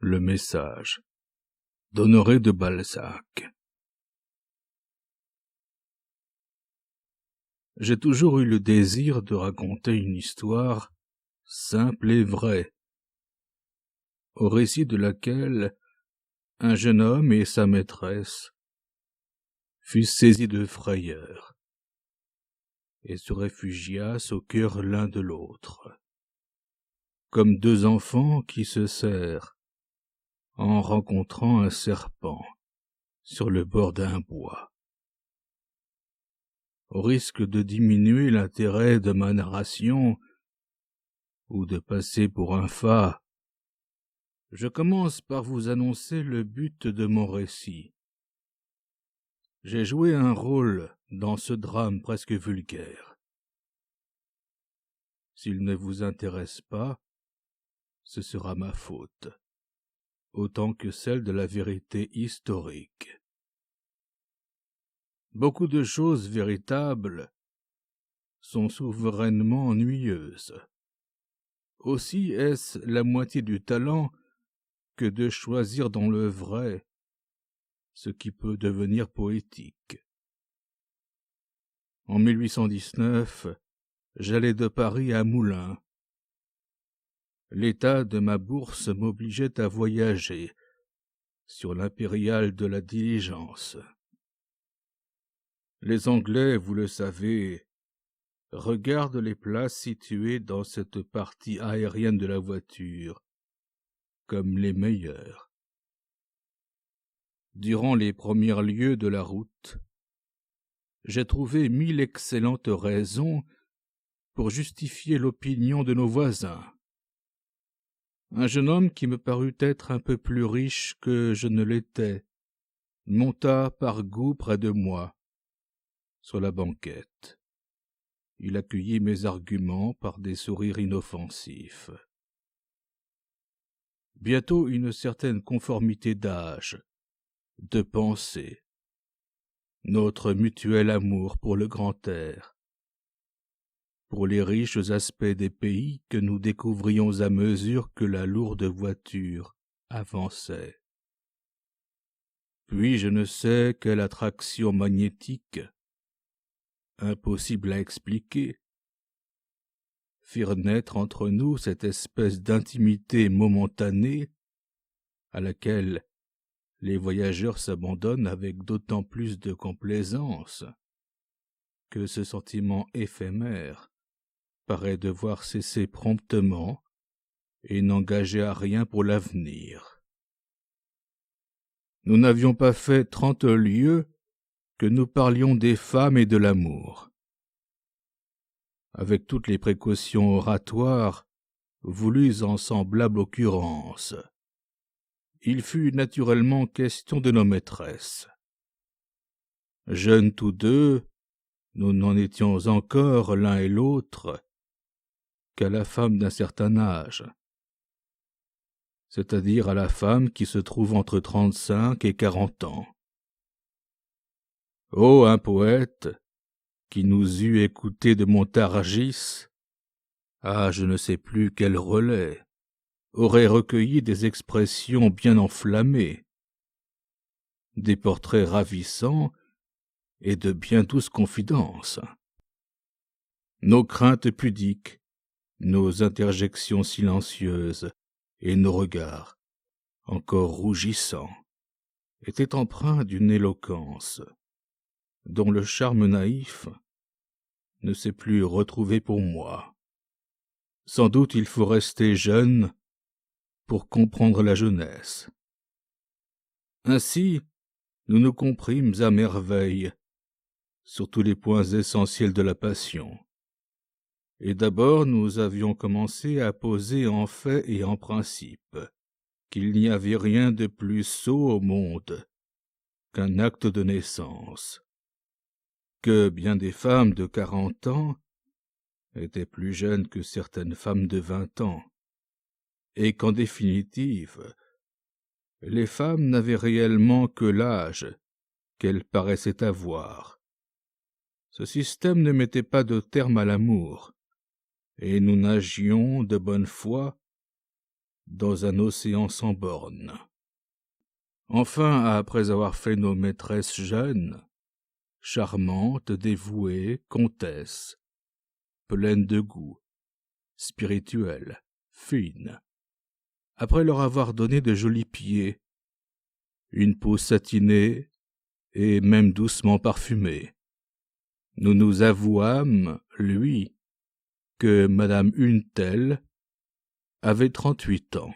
Le message d'Honoré de Balzac. J'ai toujours eu le désir de raconter une histoire simple et vraie, au récit de laquelle un jeune homme et sa maîtresse fussent saisis de frayeur et se réfugiassent au cœur l'un de l'autre, comme deux enfants qui se serrent en rencontrant un serpent sur le bord d'un bois. Au risque de diminuer l'intérêt de ma narration ou de passer pour un fat, je commence par vous annoncer le but de mon récit. J'ai joué un rôle dans ce drame presque vulgaire. S'il ne vous intéresse pas, ce sera ma faute, autant que celle de la vérité historique. Beaucoup de choses véritables sont souverainement ennuyeuses. Aussi est-ce la moitié du talent que de choisir dans le vrai ce qui peut devenir poétique. En 1819, j'allais de Paris à Moulins. L'état de ma bourse m'obligeait à voyager sur l'impériale de la diligence. Les Anglais, vous le savez, regardent les places situées dans cette partie aérienne de la voiture comme les meilleures. Durant les premières lieues de la route, j'ai trouvé 1000 excellentes raisons pour justifier l'opinion de nos voisins. Un jeune homme qui me parut être un peu plus riche que je ne l'étais monta par goût près de moi, sur la banquette. Il accueillit mes arguments par des sourires inoffensifs. Bientôt une certaine conformité d'âge, de pensée, notre mutuel amour pour le grand air, pour les riches aspects des pays que nous découvrions à mesure que la lourde voiture avançait. Puis je ne sais quelle attraction magnétique, impossible à expliquer, firent naître entre nous cette espèce d'intimité momentanée à laquelle les voyageurs s'abandonnent avec d'autant plus de complaisance que ce sentiment éphémère paraît devoir cesser promptement et n'engager à rien pour l'avenir. Nous n'avions pas fait 30 lieues que nous parlions des femmes et de l'amour. Avec toutes les précautions oratoires voulues en semblable occurrence, il fut naturellement question de nos maîtresses. Jeunes tous deux, nous n'en étions encore l'un et l'autre qu'à la femme d'un certain âge, c'est-à-dire à la femme qui se trouve entre 35 et 40 ans. Oh, un poète qui nous eût écoutés de Montargis, à je ne sais plus quel relais, aurait recueilli des expressions bien enflammées, des portraits ravissants et de bien douces confidences. Nos craintes pudiques, nos interjections silencieuses et nos regards, encore rougissants, étaient empreints d'une éloquence dont le charme naïf ne s'est plus retrouvé pour moi. Sans doute il faut rester jeune pour comprendre la jeunesse. Ainsi, nous nous comprîmes à merveille sur tous les points essentiels de la passion. Et d'abord nous avions commencé à poser en fait et en principe qu'il n'y avait rien de plus sot au monde qu'un acte de naissance, que bien des femmes de 40 ans étaient plus jeunes que certaines femmes de 20 ans, et qu'en définitive, les femmes n'avaient réellement que l'âge qu'elles paraissaient avoir. Ce système ne mettait pas de terme à l'amour, et nous nagions de bonne foi dans un océan sans bornes. Enfin, après avoir fait nos maîtresses jeunes, charmantes, dévouées, comtesses, pleines de goût, spirituelles, fines, après leur avoir donné de jolis pieds, une peau satinée et même doucement parfumée, nous nous avouâmes, lui, que madame une telle avait 38 ans,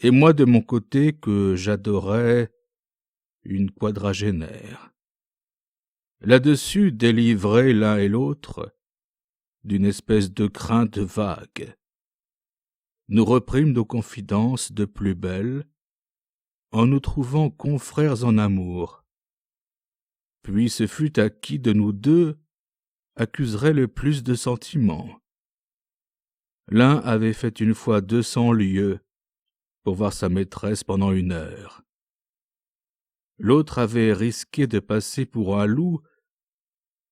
et moi de mon côté que j'adorais une quadragénaire. Là-dessus, délivrés l'un et l'autre d'une espèce de crainte vague, nous reprîmes nos confidences de plus belle en nous trouvant confrères en amour. Puis ce fut à qui de nous deux accuserait le plus de sentiments. L'un avait fait une fois 200 lieues pour voir sa maîtresse pendant 1 heure. L'autre avait risqué de passer pour un loup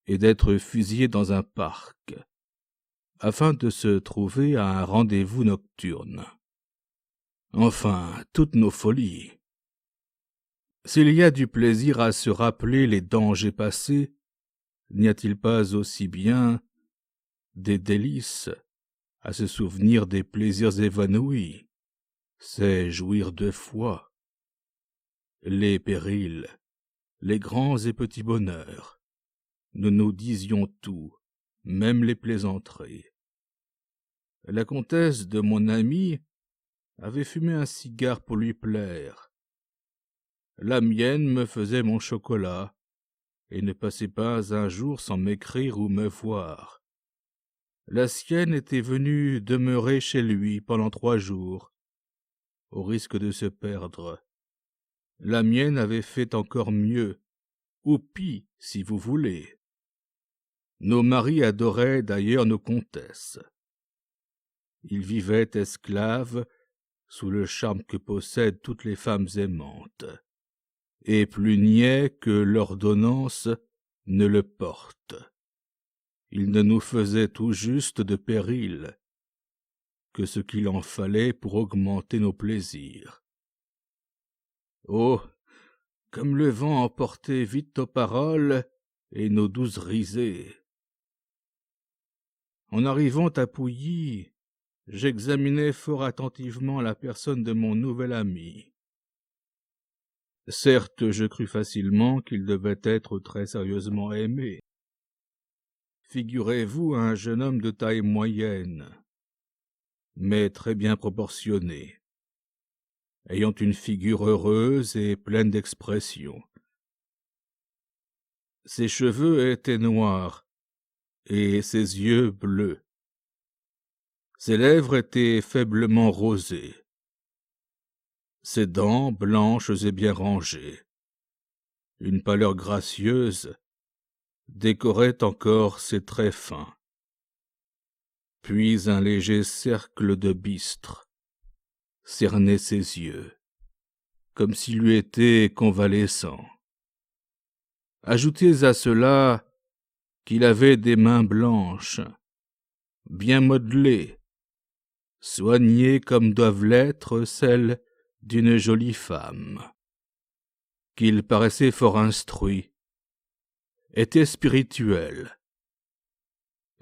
et d'être fusillé dans un parc, afin de se trouver à un rendez-vous nocturne. Enfin, toutes nos folies. S'il y a du plaisir à se rappeler les dangers passés, n'y a-t-il pas aussi bien des délices à se souvenir des plaisirs évanouis? C'est jouir 2 fois. Les périls, les grands et petits bonheurs, nous nous disions tout, même les plaisanteries. La comtesse de mon ami avait fumé un cigare pour lui plaire. La mienne me faisait mon chocolat, et ne passait pas un jour sans m'écrire ou me voir. La sienne était venue demeurer chez lui pendant 3 jours, au risque de se perdre. La mienne avait fait encore mieux, ou pis, si vous voulez. Nos maris adoraient d'ailleurs nos comtesses. Ils vivaient esclaves sous le charme que possèdent toutes les femmes aimantes, et plus niais que l'ordonnance ne le porte. Ils ne nous faisaient tout juste de péril que ce qu'il en fallait pour augmenter nos plaisirs. Oh, comme le vent emportait vite nos paroles et nos douces risées. En arrivant à Pouilly, j'examinai fort attentivement la personne de mon nouvel ami. Certes, je crus facilement qu'il devait être très sérieusement aimé. Figurez-vous un jeune homme de taille moyenne, mais très bien proportionné, ayant une figure heureuse et pleine d'expression. Ses cheveux étaient noirs et ses yeux bleus. Ses lèvres étaient faiblement rosées. Ses dents blanches et bien rangées. Une pâleur gracieuse décorait encore ses traits fins. Puis un léger cercle de bistre cernait ses yeux, comme s'il eût été convalescent. Ajoutez à cela qu'il avait des mains blanches, bien modelées, soignées comme doivent l'être celles d'une jolie femme, qu'il paraissait fort instruit, était spirituel,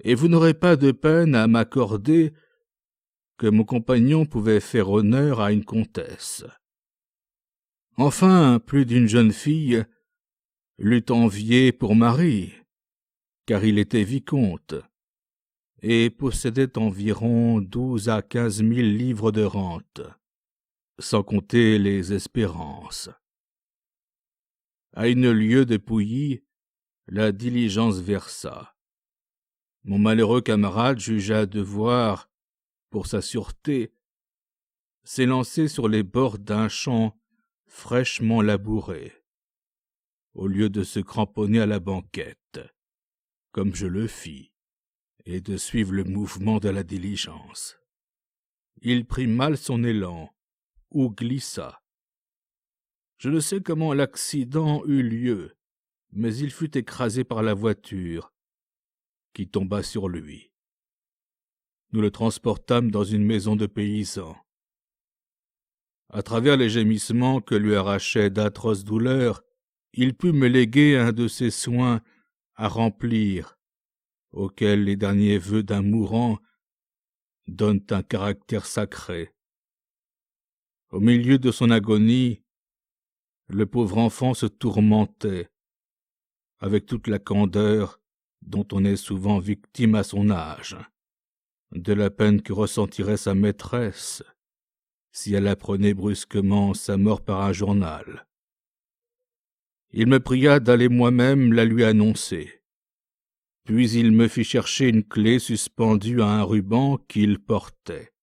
et vous n'aurez pas de peine à m'accorder que mon compagnon pouvait faire honneur à une comtesse. Enfin, plus d'une jeune fille l'eût envié pour mari, car il était vicomte, et possédait environ 12 à 15 000 livres de rente, sans compter les espérances. À 1 lieue de Pouilly, la diligence versa. Mon malheureux camarade jugea devoir, pour sa sûreté, s'élancer sur les bords d'un champ fraîchement labouré, au lieu de se cramponner à la banquette, comme je le fis, et de suivre le mouvement de la diligence. Il prit mal son élan, ou glissa. Je ne sais comment l'accident eut lieu, mais il fut écrasé par la voiture, qui tomba sur lui. Nous le transportâmes dans une maison de paysans. À travers les gémissements que lui arrachaient d'atroces douleurs, il put me léguer un de ces soins à remplir, auxquels les derniers vœux d'un mourant donnent un caractère sacré. Au milieu de son agonie, le pauvre enfant se tourmentait, avec toute la candeur dont on est souvent victime à son âge, de la peine que ressentirait sa maîtresse si elle apprenait brusquement sa mort par un journal. Il me pria d'aller moi-même la lui annoncer. Puis il me fit chercher une clé suspendue à un ruban qu'il portait,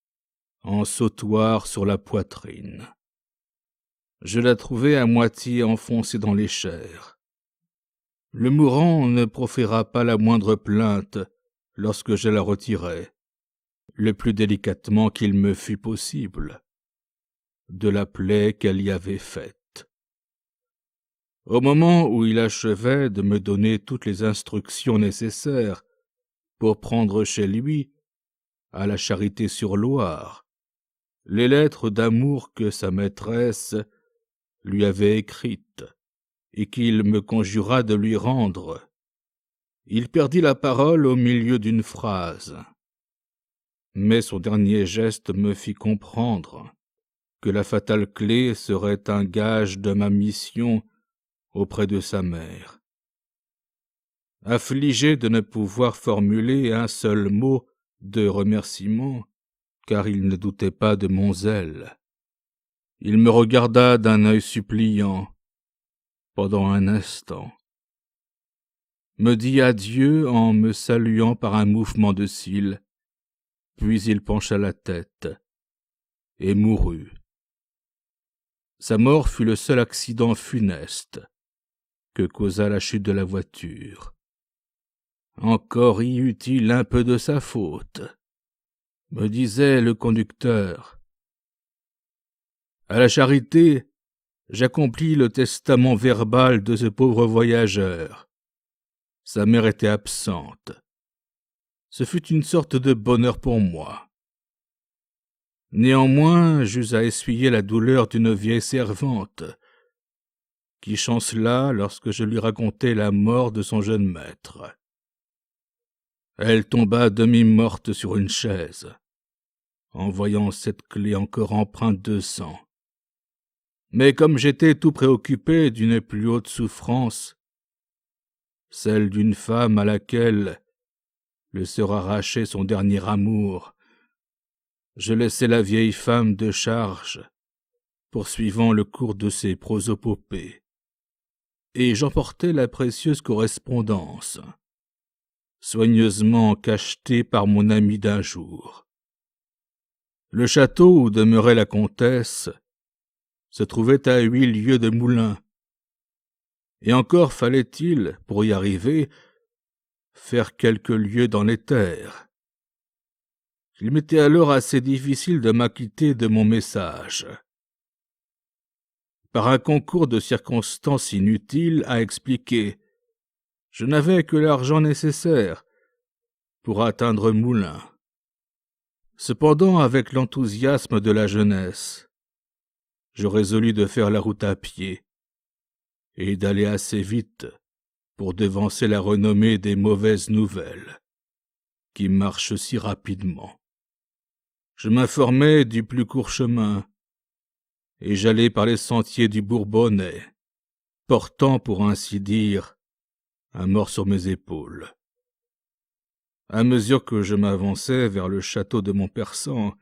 en sautoir sur la poitrine. Je la trouvai à moitié enfoncée dans les chairs. Le mourant ne proféra pas la moindre plainte lorsque je la retirai, le plus délicatement qu'il me fut possible, de la plaie qu'elle y avait faite. Au moment où il achevait de me donner toutes les instructions nécessaires pour prendre chez lui, à la Charité-sur-Loire, les lettres d'amour que sa maîtresse lui avait écrites et qu'il me conjura de lui rendre, il perdit la parole au milieu d'une phrase. Mais son dernier geste me fit comprendre que la fatale clé serait un gage de ma mission auprès de sa mère. Affligé de ne pouvoir formuler un seul mot de remerciement, car il ne doutait pas de mon zèle, il me regarda d'un œil suppliant pendant un instant, me dit adieu en me saluant par un mouvement de cils, puis il pencha la tête et mourut. Sa mort fut le seul accident funeste que causa la chute de la voiture. Encore y eut-il un peu de sa faute, me disait le conducteur. À la Charité, j'accomplis le testament verbal de ce pauvre voyageur. Sa mère était absente. Ce fut une sorte de bonheur pour moi. Néanmoins, j'eus à essuyer la douleur d'une vieille servante, qui chancela lorsque je lui racontai la mort de son jeune maître. Elle tomba demi-morte sur une chaise, en voyant cette clé encore empreinte de sang. Mais comme j'étais tout préoccupé d'une plus haute souffrance, celle d'une femme à laquelle le sera arraché son dernier amour, je laissai la vieille femme de charge, poursuivant le cours de ses prosopopées, et j'emportai la précieuse correspondance, soigneusement cachetée par mon ami d'un jour. Le château où demeurait la comtesse se trouvait à 8 lieues de Moulins, et encore fallait-il, pour y arriver, faire quelques lieues dans les terres. Il m'était alors assez difficile de m'acquitter de mon message. Par un concours de circonstances inutiles à expliquer, je n'avais que l'argent nécessaire pour atteindre Moulins. Cependant, avec l'enthousiasme de la jeunesse, je résolus de faire la route à pied et d'aller assez vite pour devancer la renommée des mauvaises nouvelles, qui marche si rapidement. Je m'informai du plus court chemin, et j'allai par les sentiers du Bourbonnais, portant, pour ainsi dire, un mort sur mes épaules. À mesure que je m'avançais vers le château de Montpersan,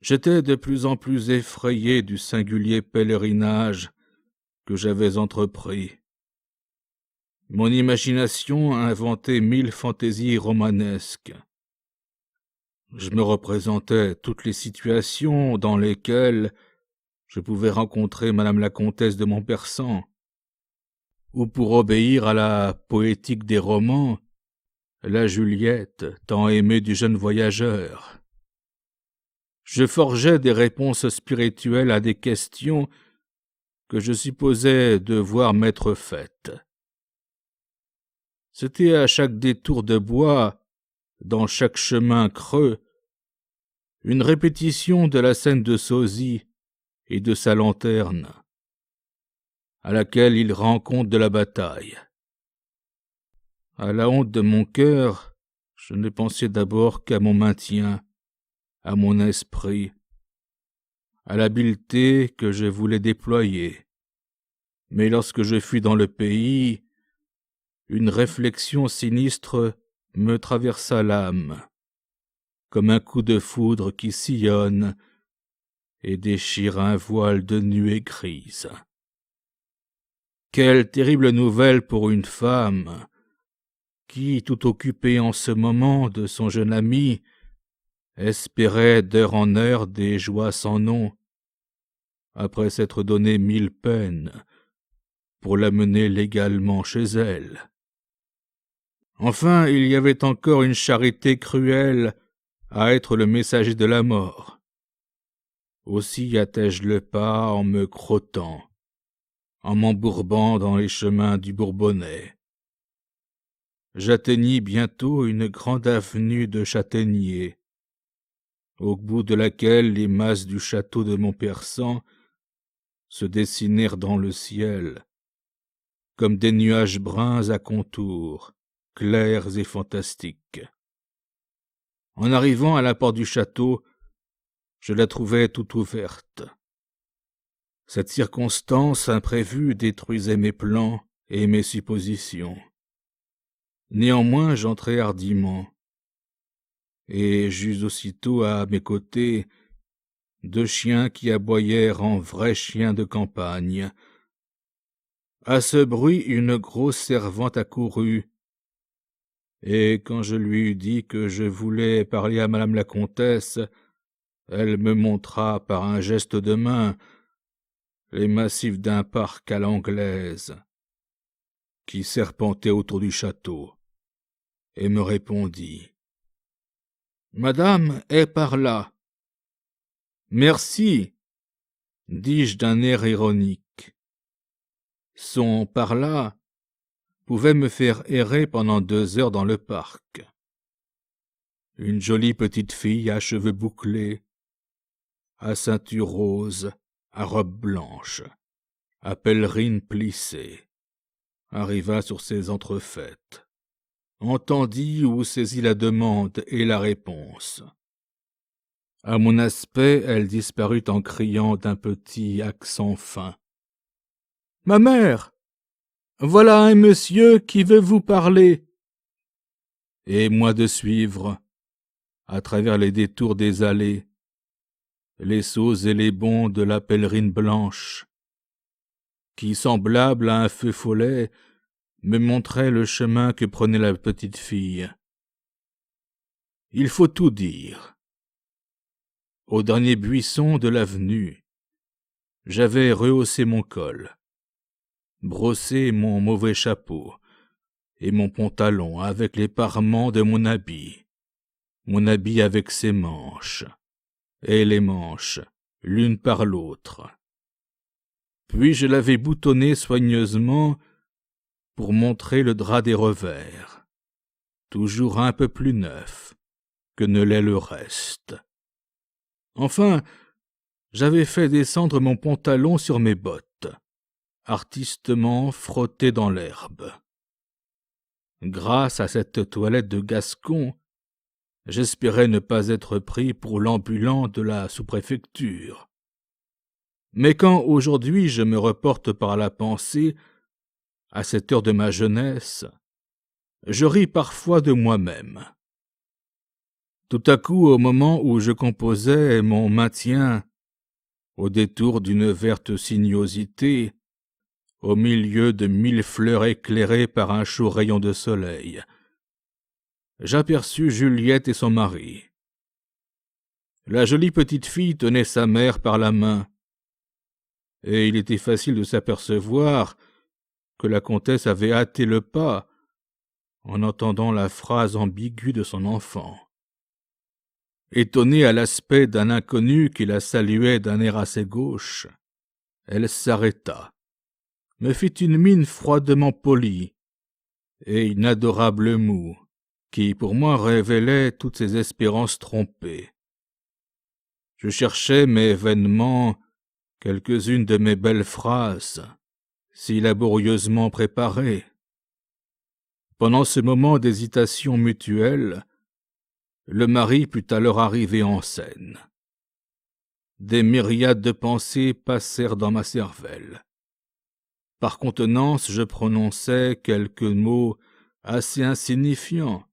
j'étais de plus en plus effrayé du singulier pèlerinage que j'avais entrepris. Mon imagination inventait 1000 fantaisies romanesques. Je me représentais toutes les situations dans lesquelles je pouvais rencontrer madame la comtesse de Montpersan, ou pour obéir à la poétique des romans, la Juliette tant aimée du jeune voyageur. Je forgeais des réponses spirituelles à des questions que je supposais devoir m'être faites. C'était à chaque détour de bois, dans chaque chemin creux, une répétition de la scène de sosie et de sa lanterne, à laquelle il rend compte de la bataille. À la honte de mon cœur, je ne pensais d'abord qu'à mon maintien, à mon esprit, à l'habileté que je voulais déployer. Mais lorsque je fus dans le pays, une réflexion sinistre me traversa l'âme, comme un coup de foudre qui sillonne et déchire un voile de nuée grise. Quelle terrible nouvelle pour une femme qui, tout occupée en ce moment de son jeune ami, espérait d'heure en heure des joies sans nom, après s'être donné 1000 peines pour l'amener légalement chez elle. Enfin, il y avait encore une charité cruelle à être le messager de la mort. Aussi hâtai-je le pas en me crottant, en m'embourbant dans les chemins du Bourbonnais. J'atteignis bientôt une grande avenue de châtaigniers, au bout de laquelle les masses du château de Montpersan se dessinèrent dans le ciel, comme des nuages bruns à contours, clairs et fantastiques. En arrivant à la porte du château, je la trouvai tout ouverte. Cette circonstance imprévue détruisait mes plans et mes suppositions. Néanmoins, j'entrai hardiment, et j'eus aussitôt à mes côtés 2 chiens qui aboyèrent en vrais chiens de campagne. À ce bruit, une grosse servante accourut, et quand je lui eus dit que je voulais parler à madame la comtesse, elle me montra par un geste de main les massifs d'un parc à l'anglaise qui serpentait autour du château, et me répondit: « Madame est par là. »« Merci, » dis-je d'un air ironique. Son « par là » pouvait me faire errer pendant 2 heures dans le parc. Une jolie petite fille à cheveux bouclés, à ceinture rose, à robe blanche, à pèlerine plissée, arriva sur ses entrefaites, entendit ou saisit la demande et la réponse. À mon aspect, elle disparut en criant d'un petit accent fin: « Ma mère, voilà un monsieur qui veut vous parler. » Et moi de suivre, à travers les détours des allées, les sauts et les bonds de la pèlerine blanche, qui, semblable à un feu follet, me montrait le chemin que prenait la petite fille. Il faut tout dire. Au dernier buisson de l'avenue, j'avais rehaussé mon col, brossé mon mauvais chapeau et mon pantalon avec les parements de mon habit avec ses manches, et les manches, l'une par l'autre. Puis je l'avais boutonné soigneusement pour montrer le drap des revers, toujours un peu plus neuf que ne l'est le reste. Enfin, j'avais fait descendre mon pantalon sur mes bottes, artistement frottées dans l'herbe. Grâce à cette toilette de Gascon, j'espérais ne pas être pris pour l'ambulant de la sous-préfecture. Mais quand aujourd'hui je me reporte par la pensée à cette heure de ma jeunesse, je ris parfois de moi-même. Tout à coup, au moment où je composais mon maintien, au détour d'une verte sinuosité, au milieu de 1000 fleurs éclairées par un chaud rayon de soleil, j'aperçus Juliette et son mari. La jolie petite fille tenait sa mère par la main, et il était facile de s'apercevoir que la comtesse avait hâté le pas en entendant la phrase ambiguë de son enfant. Étonnée à l'aspect d'un inconnu qui la saluait d'un air assez gauche, elle s'arrêta, me fit une mine froidement polie et une adorable moue qui, pour moi, révélait toutes ses espérances trompées. Je cherchais, mais vainement, quelques-unes de mes belles phrases, si laborieusement préparées. Pendant ce moment d'hésitation mutuelle, le mari put alors arriver en scène. Des myriades de pensées passèrent dans ma cervelle. Par contenance, je prononçai quelques mots assez insignifiants,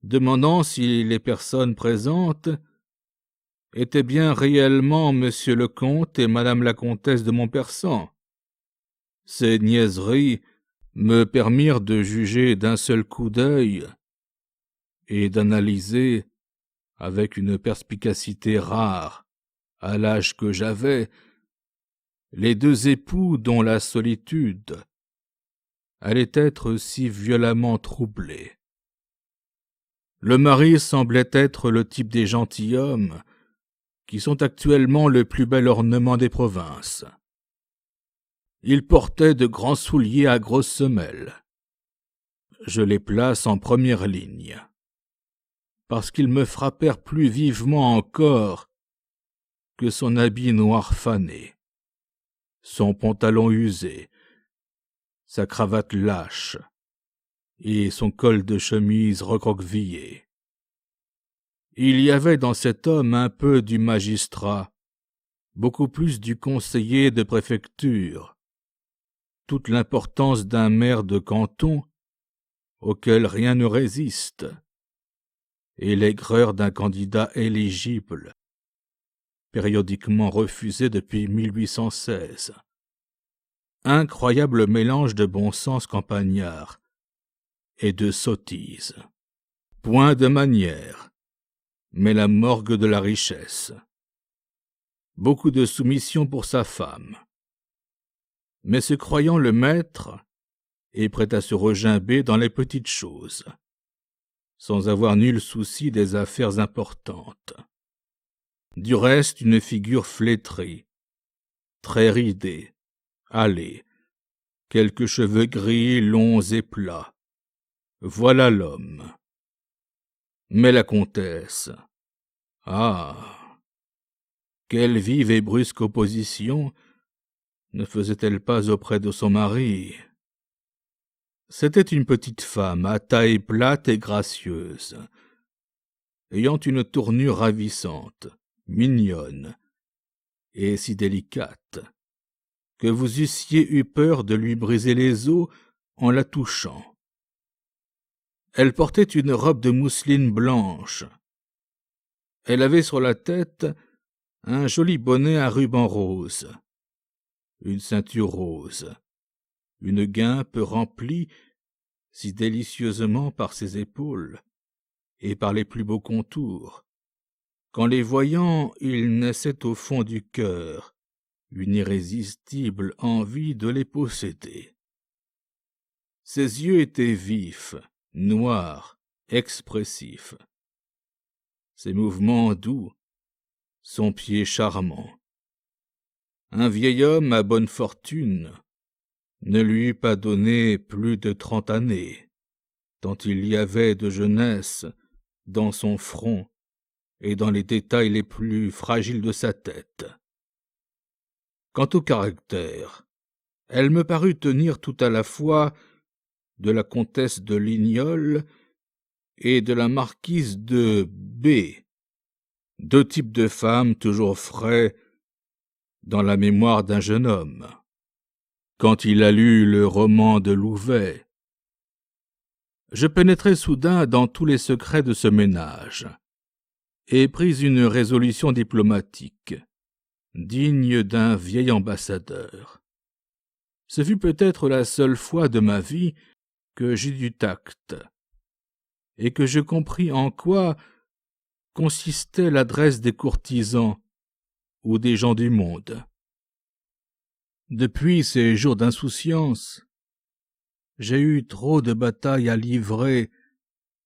demandant si les personnes présentes étaient bien réellement monsieur le comte et madame la comtesse de Montpersan. Ces niaiseries me permirent de juger d'un seul coup d'œil et d'analyser, avec une perspicacité rare à l'âge que j'avais, les deux époux dont la solitude allait être si violemment troublée. Le mari semblait être le type des gentilshommes qui sont actuellement le plus bel ornement des provinces. Il portait de grands souliers à grosses semelles. Je les place en première ligne, parce qu'ils me frappèrent plus vivement encore que son habit noir fané, son pantalon usé, sa cravate lâche et son col de chemise recroquevillé. Il y avait dans cet homme un peu du magistrat, beaucoup plus du conseiller de préfecture, toute l'importance d'un maire de canton auquel rien ne résiste, et l'aigreur d'un candidat éligible, périodiquement refusé depuis 1816. Incroyable mélange de bon sens campagnard et de sottise. Point de manière, mais la morgue de la richesse. Beaucoup de soumission pour sa femme. Mais se croyant le maître, et prêt à se regimber dans les petites choses, sans avoir nul souci des affaires importantes. Du reste, une figure flétrie, très ridée, hâlée, quelques cheveux gris, longs et plats. Voilà l'homme. Mais la comtesse, ah, quelle vive et brusque opposition ne faisait-elle pas auprès de son mari? C'était une petite femme à taille plate et gracieuse, ayant une tournure ravissante, mignonne et si délicate, que vous eussiez eu peur de lui briser les os en la touchant. Elle portait une robe de mousseline blanche. Elle avait sur la tête un joli bonnet à rubans roses, une ceinture rose, une guimpe remplie si délicieusement par ses épaules et par les plus beaux contours, qu'en les voyant, il naissait au fond du cœur une irrésistible envie de les posséder. Ses yeux étaient vifs, noirs, expressifs. Ses mouvements doux, son pied charmant. Un vieil homme à bonne fortune ne lui eût pas donné plus de 30 années, tant il y avait de jeunesse dans son front et dans les détails les plus fragiles de sa tête. Quant au caractère, elle me parut tenir tout à la fois de la comtesse de Lignolles et de la marquise de B, deux types de femmes toujours frais dans la mémoire d'un jeune homme. Quand il a lu le roman de Louvet, je pénétrai soudain dans tous les secrets de ce ménage, et pris une résolution diplomatique, digne d'un vieil ambassadeur. Ce fut peut-être la seule fois de ma vie que j'eus du tact, et que je compris en quoi consistait l'adresse des courtisans ou des gens du monde. Depuis ces jours d'insouciance, j'ai eu trop de batailles à livrer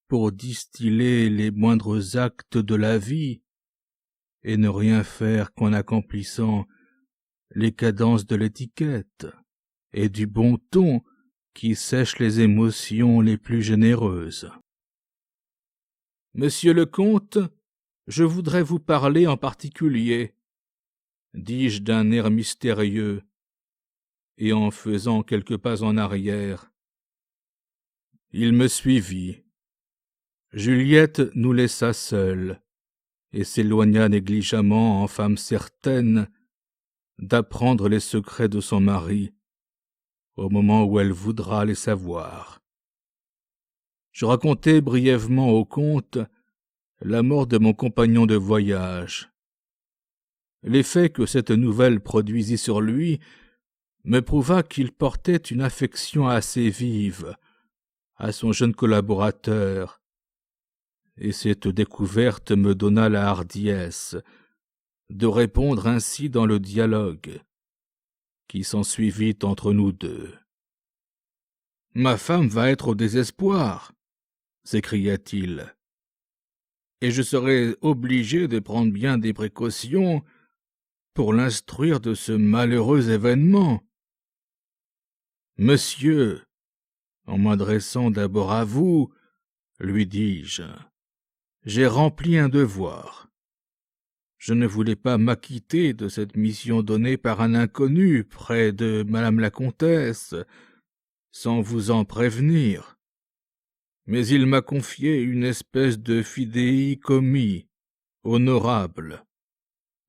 pour distiller les moindres actes de la vie et ne rien faire qu'en accomplissant les cadences de l'étiquette et du bon ton qui sèche les émotions les plus généreuses. Monsieur le comte, je voudrais vous parler en particulier. dis-je d'un air mystérieux, et en faisant quelques pas en arrière. Il me suivit. Juliette nous laissa seuls, et s'éloigna négligemment en femme certaine d'apprendre les secrets de son mari au moment où elle voudra les savoir. Je racontai brièvement au comte la mort de mon compagnon de voyage. L'effet que cette nouvelle produisit sur lui me prouva qu'il portait une affection assez vive à son jeune collaborateur, et cette découverte me donna la hardiesse de répondre ainsi dans le dialogue qui s'ensuivit entre nous deux. « Ma femme va être au désespoir !» s'écria-t-il, « et je serai obligé de prendre bien des précautions pour l'instruire de ce malheureux événement. Monsieur, en m'adressant d'abord à vous, lui dis-je, j'ai rempli un devoir. Je ne voulais pas m'acquitter de cette mission donnée par un inconnu près de madame la comtesse, sans vous en prévenir. Mais il m'a confié une espèce de fidéicommis honorable,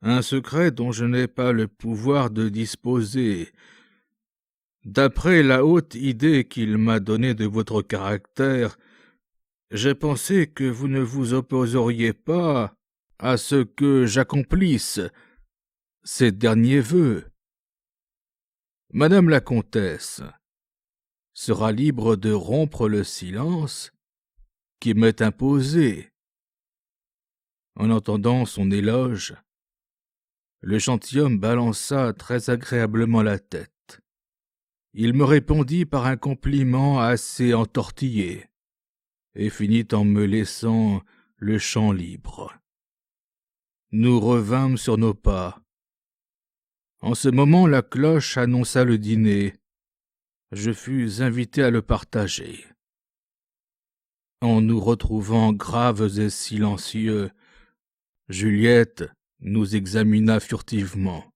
un secret dont je n'ai pas le pouvoir de disposer. D'après la haute idée qu'il m'a donnée de votre caractère, j'ai pensé que vous ne vous opposeriez pas à ce que j'accomplisse ces derniers vœux. Madame la comtesse sera libre de rompre le silence qui m'est imposé. » En entendant son éloge, le gentilhomme balança très agréablement la tête. Il me répondit par un compliment assez entortillé et finit en me laissant le champ libre. Nous revînmes sur nos pas. En ce moment, la cloche annonça le dîner. Je fus invité à le partager. En nous retrouvant graves et silencieux, Juliette nous examina furtivement.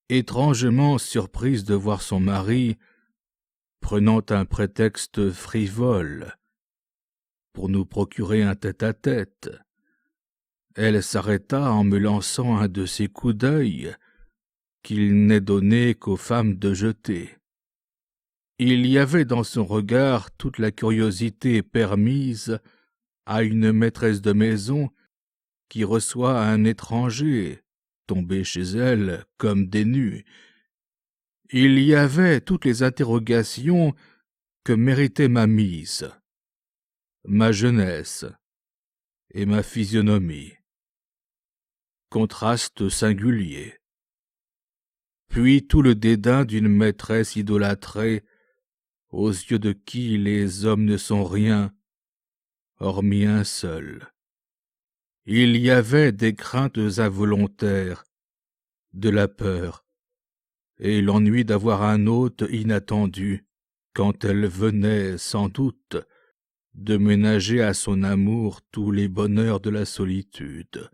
Étrangement surprise de voir son mari prenant un prétexte frivole pour nous procurer un tête-à-tête, elle s'arrêta en me lançant un de ces coups d'œil qu'il n'est donné qu'aux femmes de jeter. Il y avait dans son regard toute la curiosité permise à une maîtresse de maison qui reçoit un étranger tombé chez elle comme des nues. Il y avait toutes les interrogations que méritait ma mise, ma jeunesse et ma physionomie. Contraste singulier. Puis tout le dédain d'une maîtresse idolâtrée, aux yeux de qui les hommes ne sont rien, hormis un seul. Il y avait des craintes involontaires, de la peur, et l'ennui d'avoir un hôte inattendu, quand elle venait, sans doute, de ménager à son amour tous les bonheurs de la solitude.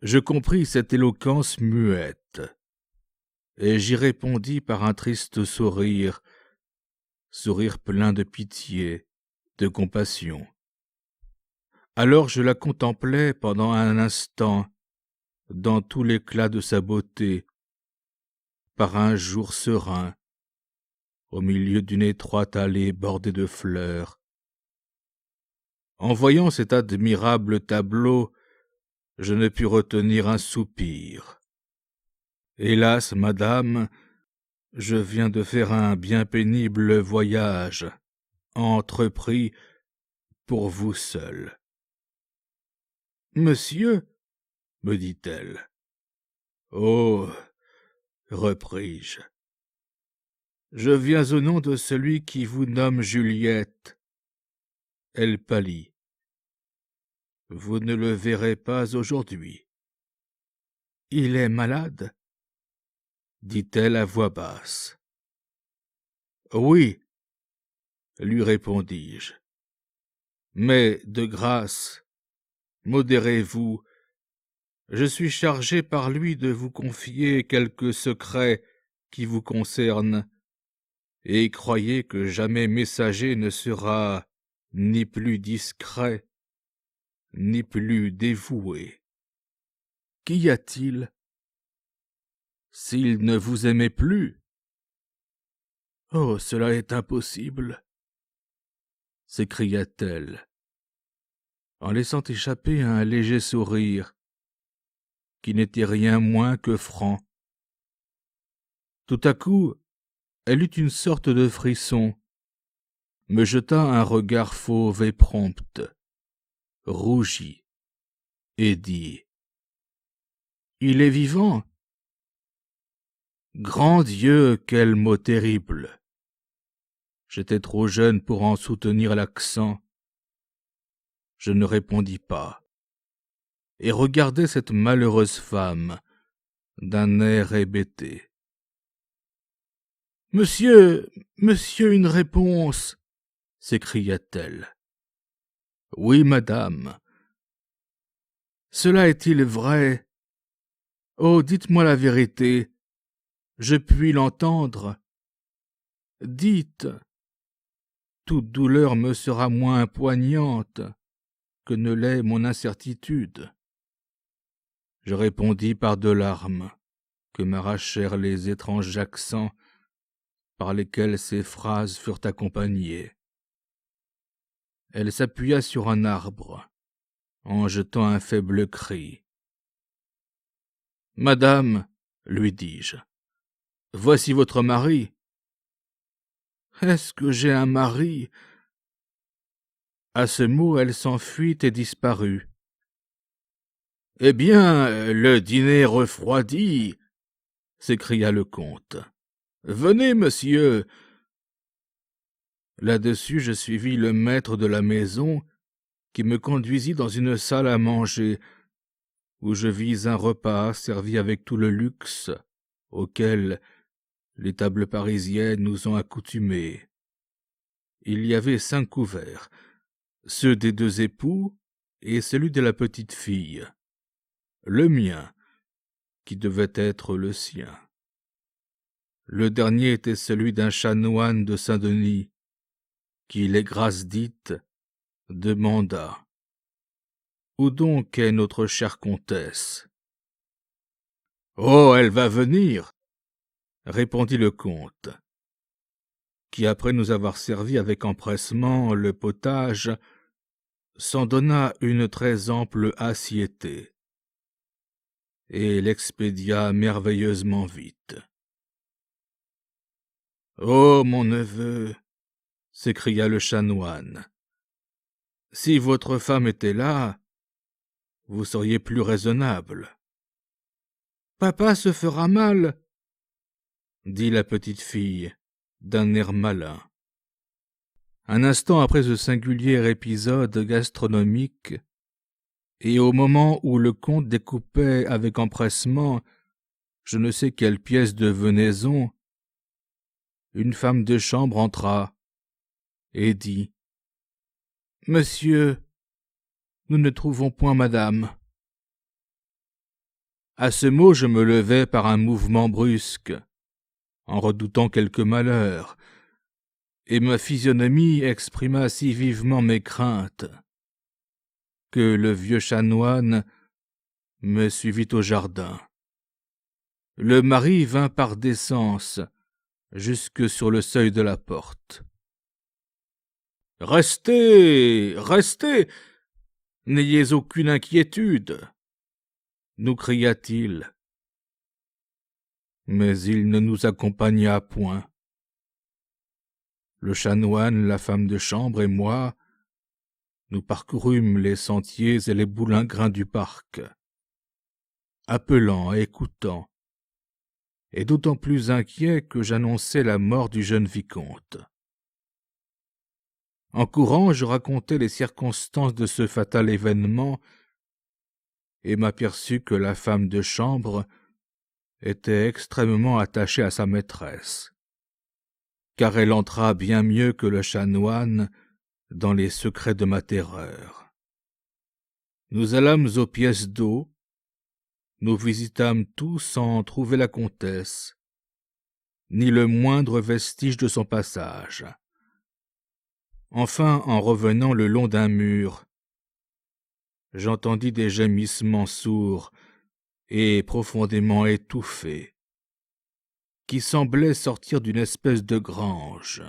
Je compris cette éloquence muette, et j'y répondis par un triste sourire plein de pitié, de compassion. Alors je la contemplai pendant un instant, dans tout l'éclat de sa beauté, par un jour serein, au milieu d'une étroite allée bordée de fleurs. En voyant cet admirable tableau, je ne pus retenir un soupir. Hélas, madame, je viens de faire un bien pénible voyage, entrepris pour vous seul. Monsieur, me dit-elle. Oh, repris-je, je viens au nom de celui qui vous nomme Juliette. Elle pâlit. Vous ne le verrez pas aujourd'hui. Il est malade, dit-elle à voix basse. Oui, lui répondis-je, mais de grâce, modérez-vous, je suis chargé par lui de vous confier quelques secrets qui vous concernent, et croyez que jamais messager ne sera ni plus discret, ni plus dévoué. Qu'y a-t-il? S'il ne vous aimait plus? Oh, cela est impossible, s'écria-t-elle, en laissant échapper un léger sourire, qui n'était rien moins que franc. Tout à coup, elle eut une sorte de frisson, me jeta un regard fauve et prompt, rougit, et dit « Il est vivant !» Grand Dieu, quel mot terrible! J'étais trop jeune pour en soutenir l'accent. Je ne répondis pas, et regardai cette malheureuse femme d'un air hébété. « Monsieur, une réponse !» s'écria-t-elle. « Oui, madame. Cela est-il vrai? Oh, dites-moi la vérité. Je puis l'entendre. Dites. Toute douleur me sera moins poignante que ne l'est mon incertitude. » Je répondis par 2 larmes que m'arrachèrent les étranges accents par lesquels ces phrases furent accompagnées. Elle s'appuya sur un arbre, en jetant un faible cri. « Madame, lui dis-je, voici votre mari. »« Est-ce que j'ai un mari ?» À ce mot, elle s'enfuit et disparut. « Eh bien, le dîner refroidi !» s'écria le comte. « Venez, monsieur !» Là-dessus, je suivis le maître de la maison, qui me conduisit dans une salle à manger, où je vis un repas servi avec tout le luxe auquel les tables parisiennes nous ont accoutumés. Il y avait 5 couverts, ceux des 2 époux et celui de la petite fille, le mien, qui devait être le sien. Le dernier était celui d'un chanoine de Saint-Denis, qui, les grâces dites, demanda « Où donc est notre chère comtesse ?»« Oh, elle va venir !» répondit le comte, qui, après nous avoir servi avec empressement le potage, s'en donna une très ample assiété, et l'expédia merveilleusement vite. « Oh, mon neveu !» s'écria le chanoine, « si votre femme était là, vous seriez plus raisonnable. »« Papa se fera mal, » dit la petite fille d'un air malin. Un instant après ce singulier épisode gastronomique, et au moment où le comte découpait avec empressement je ne sais quelle pièce de venaison, une femme de chambre entra et dit « Monsieur, nous ne trouvons point madame. » À ce mot, je me levai par un mouvement brusque, en redoutant quelque malheur, et ma physionomie exprima si vivement mes craintes que le vieux chanoine me suivit au jardin. Le mari vint par décence jusque sur le seuil de la porte. « Restez, restez, n'ayez aucune inquiétude !» nous cria-t-il. Mais il ne nous accompagna point. Le chanoine, la femme de chambre et moi, nous parcourûmes les sentiers et les boulingrins du parc, appelant, écoutant, et d'autant plus inquiet que j'annonçais la mort du jeune vicomte. En courant, je racontai les circonstances de ce fatal événement et m'aperçus que la femme de chambre était extrêmement attachée à sa maîtresse, car elle entra bien mieux que le chanoine dans les secrets de ma terreur. Nous allâmes aux pièces d'eau, nous visitâmes tout sans trouver la comtesse, ni le moindre vestige de son passage. Enfin, en revenant le long d'un mur, j'entendis des gémissements sourds et profondément étouffés, qui semblaient sortir d'une espèce de grange.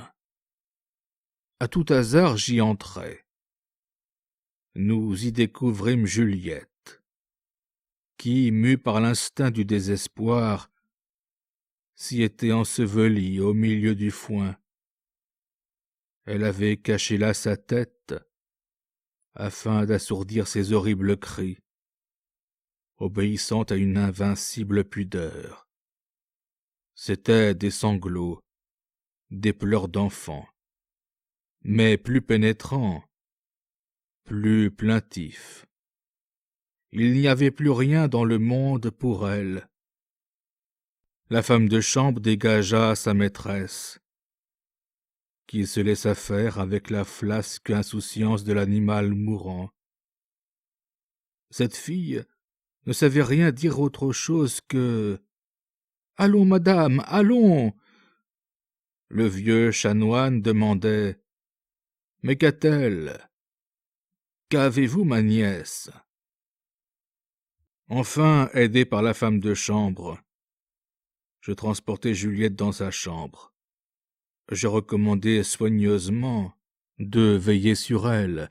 À tout hasard, j'y entrai. Nous y découvrîmes Juliette, qui, mue par l'instinct du désespoir, s'y était ensevelie au milieu du foin. Elle avait caché là sa tête, afin d'assourdir ses horribles cris, obéissant à une invincible pudeur. C'étaient des sanglots, des pleurs d'enfant, mais plus pénétrants, plus plaintifs. Il n'y avait plus rien dans le monde pour elle. La femme de chambre dégagea sa maîtresse, qui se laissa faire avec la flasque insouciance de l'animal mourant. Cette fille ne savait rien dire autre chose que « Allons, madame, allons !» Le vieux chanoine demandait « Mais qu'a-t-elle ? Qu'avez-vous, ma nièce ?» Enfin, aidé par la femme de chambre, je transportai Juliette dans sa chambre. Je recommandai soigneusement de veiller sur elle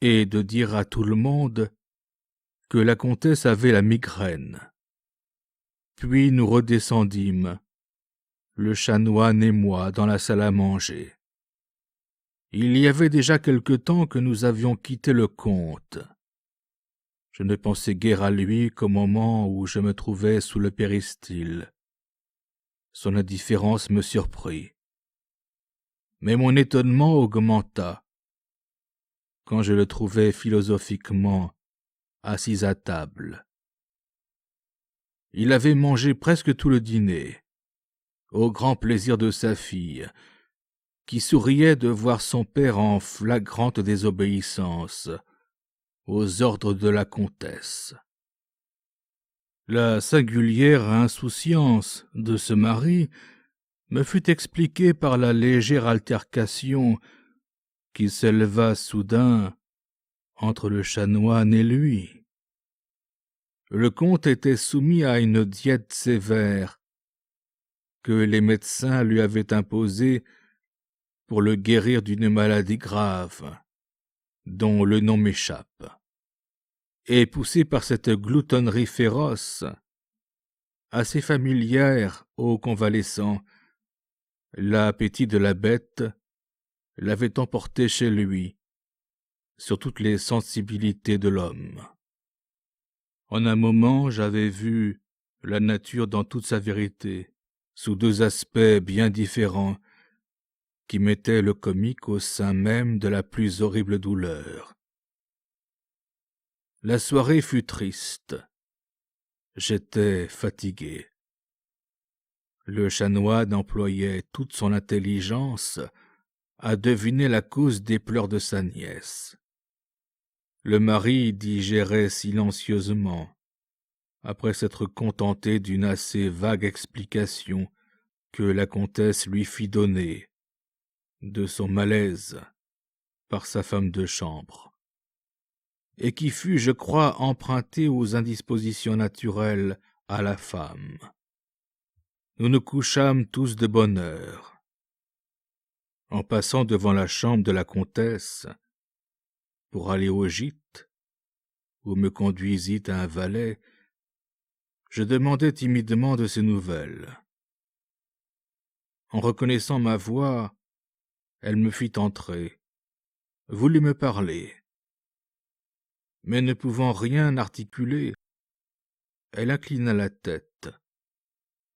et de dire à tout le monde que la comtesse avait la migraine. Puis nous redescendîmes, le chanoine et moi, dans la salle à manger. Il y avait déjà quelque temps que nous avions quitté le comte. Je ne pensais guère à lui qu'au moment où je me trouvais sous le péristyle. Son indifférence me surprit. Mais mon étonnement augmenta quand je le trouvai philosophiquement assis à table. Il avait mangé presque tout le dîner, au grand plaisir de sa fille, qui souriait de voir son père en flagrante désobéissance aux ordres de la comtesse. La singulière insouciance de ce mari me fut expliquée par la légère altercation qui s'éleva soudain entre le chanoine et lui. Le comte était soumis à une diète sévère que les médecins lui avaient imposée pour le guérir d'une maladie grave, dont le nom m'échappe. Et poussé par cette gloutonnerie féroce, assez familière aux convalescents, l'appétit de la bête l'avait emporté chez lui, sur toutes les sensibilités de l'homme. En un moment, j'avais vu la nature dans toute sa vérité, sous deux aspects bien différents, qui mettaient le comique au sein même de la plus horrible douleur. La soirée fut triste. J'étais fatigué. Le chanoine employait toute son intelligence à deviner la cause des pleurs de sa nièce. Le mari digérait silencieusement, après s'être contenté d'une assez vague explication que la comtesse lui fit donner de son malaise par sa femme de chambre, et qui fut, je crois, empruntée aux indispositions naturelles à la femme. Nous nous couchâmes tous de bonne heure. En passant devant la chambre de la comtesse, pour aller au gîte, où me conduisit un valet, je demandai timidement de ses nouvelles. En reconnaissant ma voix, elle me fit entrer, voulut me parler. Mais ne pouvant rien articuler, elle inclina la tête,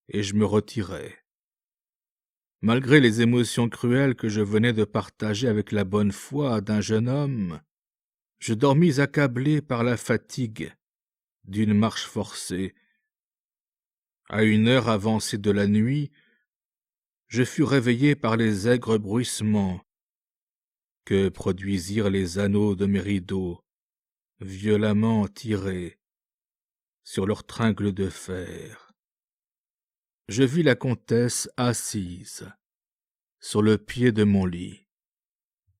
et je me retirai. Malgré les émotions cruelles que je venais de partager avec la bonne foi d'un jeune homme, je dormis accablé par la fatigue d'une marche forcée. À une heure avancée de la nuit, je fus réveillé par les aigres bruissements que produisirent les anneaux de mes rideaux, violemment tirés, sur leur tringle de fer. Je vis la comtesse assise, sur le pied de mon lit.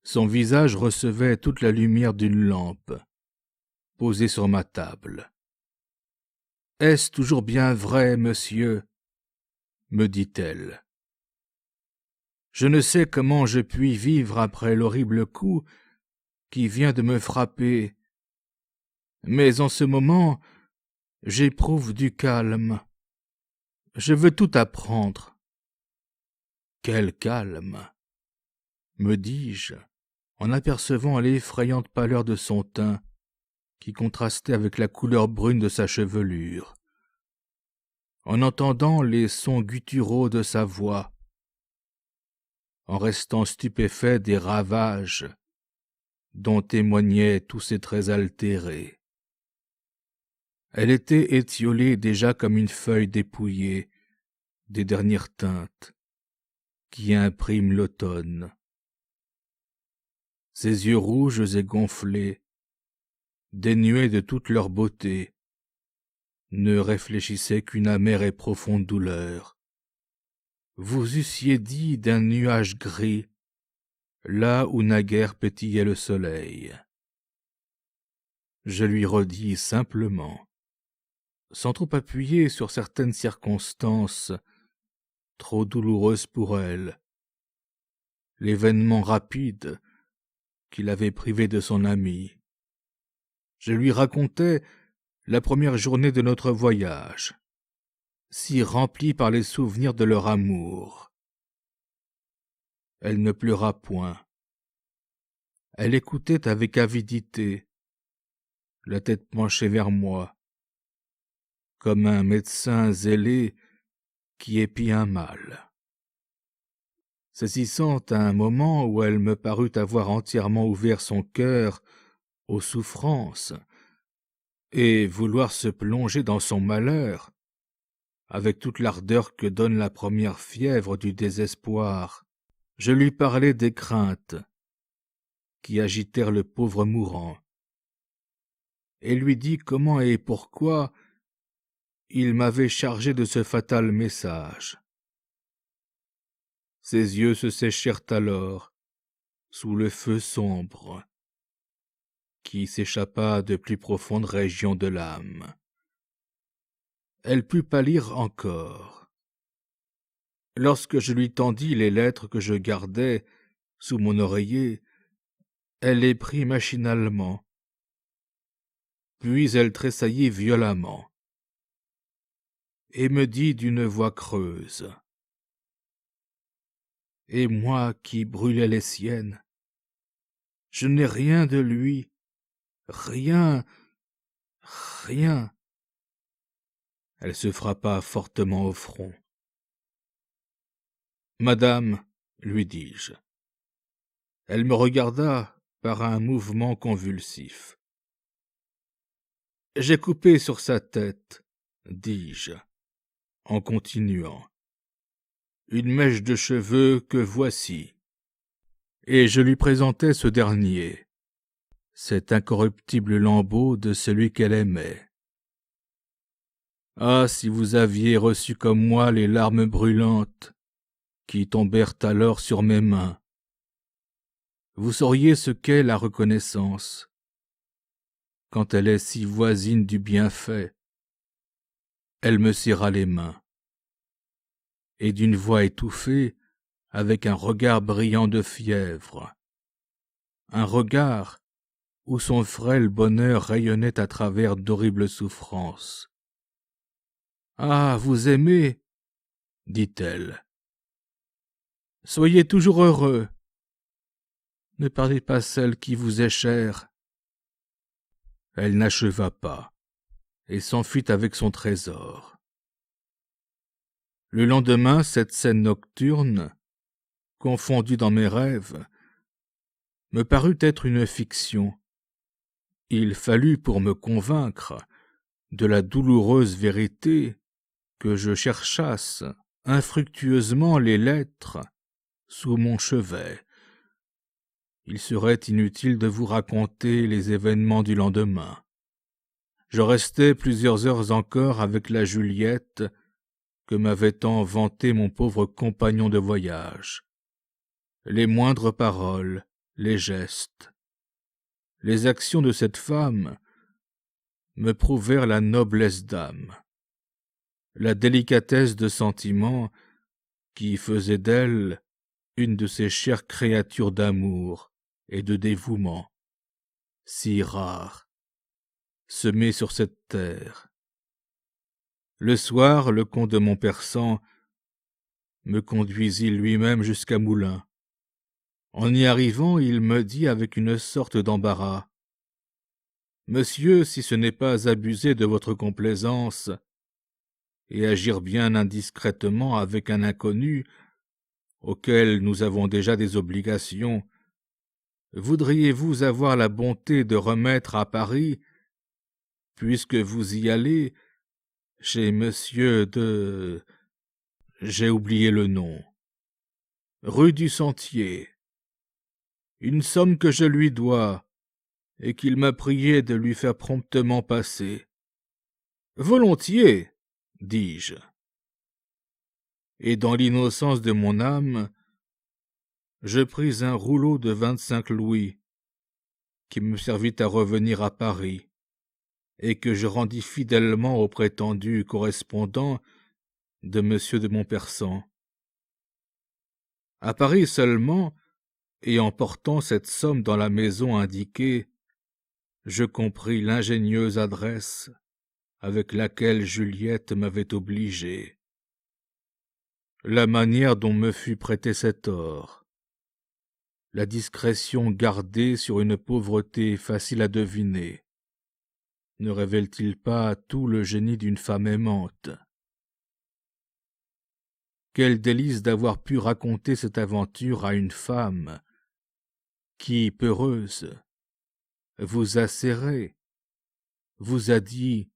Son visage recevait toute la lumière d'une lampe, posée sur ma table. « Est-ce toujours bien vrai, monsieur ?» me dit-elle. « Je ne sais comment je puis vivre après l'horrible coup qui vient de me frapper, mais en ce moment, j'éprouve du calme. Je veux tout apprendre. » « Quel calme !» me dis-je, en apercevant l'effrayante pâleur de son teint, qui contrastait avec la couleur brune de sa chevelure, en entendant les sons gutturaux de sa voix, en restant stupéfait des ravages dont témoignaient tous ses traits altérés. Elle était étiolée déjà comme une feuille dépouillée des dernières teintes qui impriment l'automne. Ses yeux rouges et gonflés, dénués de toute leur beauté, ne réfléchissaient qu'une amère et profonde douleur. Vous eussiez dit d'un nuage gris, là où naguère pétillait le soleil. Je lui redis simplement, sans trop appuyer sur certaines circonstances trop douloureuses pour elle, l'événement rapide qui l'avait privée de son ami. Je lui racontai la première journée de notre voyage, si remplie par les souvenirs de leur amour. Elle ne pleura point. Elle écoutait avec avidité, la tête penchée vers moi, comme un médecin zélé qui épie un mal. Saisissant à un moment où elle me parut avoir entièrement ouvert son cœur aux souffrances et vouloir se plonger dans son malheur, avec toute l'ardeur que donne la première fièvre du désespoir, je lui parlai des craintes qui agitèrent le pauvre mourant, et lui dis comment et pourquoi il m'avait chargé de ce fatal message. Ses yeux se séchèrent alors sous le feu sombre qui s'échappa de plus profondes régions de l'âme. Elle put pâlir encore. Lorsque je lui tendis les lettres que je gardais sous mon oreiller, elle les prit machinalement. Puis elle tressaillit violemment et me dit d'une voix creuse: « Et moi qui brûlais les siennes, je n'ai rien de lui, rien, rien. » Elle se frappa fortement au front. « Madame, lui dis-je. » Elle me regarda par un mouvement convulsif. « J'ai coupé sur sa tête, dis-je, en continuant, une mèche de cheveux que voici. » Et je lui présentai ce dernier, cet incorruptible lambeau de celui qu'elle aimait. Ah, si vous aviez reçu comme moi les larmes brûlantes qui tombèrent alors sur mes mains, vous sauriez ce qu'est la reconnaissance, quand elle est si voisine du bienfait. Elle me serra les mains, et d'une voix étouffée, avec un regard brillant de fièvre, un regard où son frêle bonheur rayonnait à travers d'horribles souffrances. « Ah, vous aimez, dit-elle. Soyez toujours heureux. Ne perdez pas celle qui vous est chère. » Elle n'acheva pas et s'enfuit avec son trésor. Le lendemain, cette scène nocturne, confondue dans mes rêves, me parut être une fiction. Il fallut, pour me convaincre de la douloureuse vérité, que je cherchasse infructueusement les lettres sous mon chevet. Il serait inutile de vous raconter les événements du lendemain. je restai plusieurs heures encore avec la Juliette que m'avait tant vantée mon pauvre compagnon de voyage. Les moindres paroles, les gestes, les actions de cette femme me prouvèrent la noblesse d'âme, la délicatesse de sentiment qui faisait d'elle une de ces chères créatures d'amour et de dévouement, si rares, semées sur cette terre. Le soir, le comte de Montpersan me conduisit lui-même jusqu'à Moulins. En y arrivant, il me dit avec une sorte d'embarras: « Monsieur, si ce n'est pas abuser de votre complaisance et agir bien indiscrètement avec un inconnu auquel nous avons déjà des obligations, voudriez-vous avoir la bonté de remettre à Paris, puisque vous y allez, chez monsieur de... j'ai oublié le nom, rue du Sentier, une somme que je lui dois, et qu'il m'a prié de lui faire promptement passer. »« Volontiers, dis-je. Et dans l'innocence de mon âme, je pris un rouleau de 25 louis, qui me servit à revenir à Paris, et que je rendis fidèlement au prétendu correspondant de monsieur de Montpersan. À Paris seulement, et en portant cette somme dans la maison indiquée, je compris l'ingénieuse adresse avec laquelle Juliette m'avait obligé, la manière dont me fut prêté cet or, la discrétion gardée sur une pauvreté facile à deviner. Ne révèle-t-il pas tout le génie d'une femme aimante? Quel délice d'avoir pu raconter cette aventure à une femme qui, peureuse, vous a serré, vous a dit: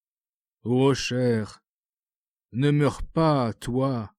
« Ô cher, ne meurs pas, toi,